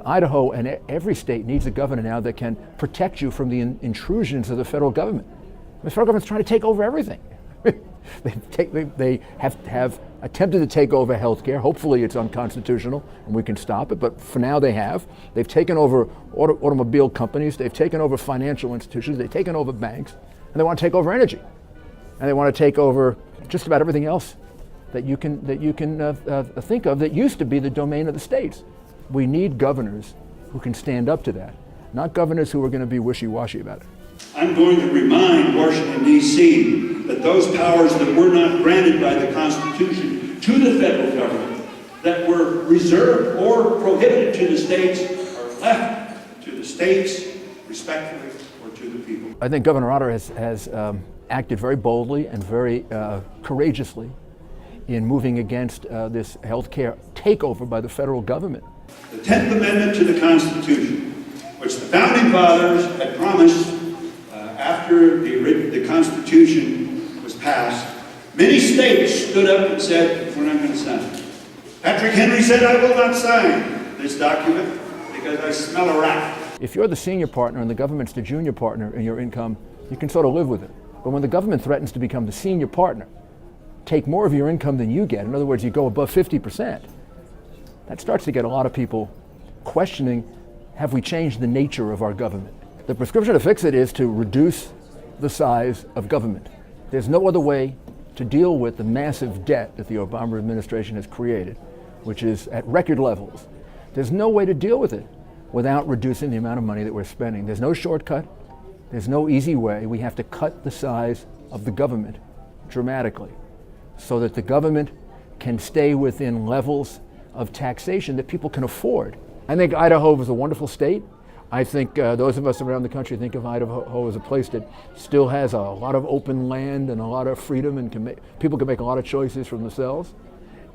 Idaho and every state needs a governor now that can protect you from the intrusions of the federal government. The federal government's trying to take over everything. They have attempted to take over health care. Hopefully it's unconstitutional and we can stop it, but for now they have. They've taken over automobile companies, they've taken over financial institutions, they've taken over banks, and they want to take over energy. And they want to take over just about everything else that you can think of that used to be the domain of the states. We need governors who can stand up to that, not governors who are going to be wishy-washy about it. I'm going to remind Washington, D.C. that those powers that were not granted by the Constitution to the federal government, that were reserved or prohibited to the states, are left to the states, respectively, or to the people. I think Governor Otter has acted very boldly and very courageously in moving against this health care takeover by the federal government. The 10th Amendment to the Constitution, which the Founding Fathers had promised after the Constitution was passed, many states stood up and said, we're not going to sign it. Patrick Henry said, I will not sign this document because I smell a rat. If you're the senior partner and the government's the junior partner in your income, you can sort of live with it. But when the government threatens to become the senior partner, take more of your income than you get, in other words, you go above 50%, that starts to get a lot of people questioning, have we changed the nature of our government? The prescription to fix it is to reduce the size of government. There's no other way to deal with the massive debt that the Obama administration has created, which is at record levels. There's no way to deal with it without reducing the amount of money that we're spending. There's no shortcut. There's no easy way. We have to cut the size of the government dramatically so that the government can stay within levels of taxation that people can afford. I think Idaho is a wonderful state. I think those of us around the country think of Idaho as a place that still has a lot of open land and a lot of freedom, and people can make a lot of choices for themselves.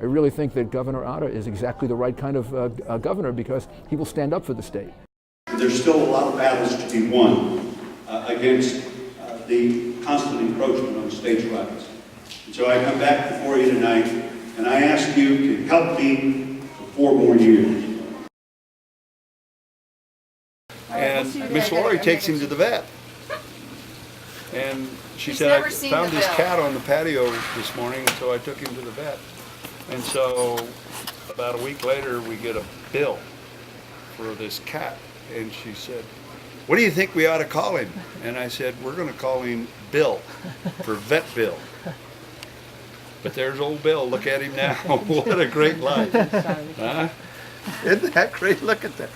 I really think that Governor Otter is exactly the right kind of governor because he will stand up for the state. There's still a lot of battles to be won against the constant encroachment on states' rights. And so I come back before you tonight and I ask you to help me for 4 more years. And Miss Lori takes him to the vet. And she said, I found this cat on the patio this morning, so I took him to the vet. And so about a week later, we get a bill for this cat. And she said, what do you think we ought to call him? And I said, we're going to call him Bill, for Vet Bill. But there's old Bill. Look at him now. What a great life. Huh? Isn't that great? Look at that.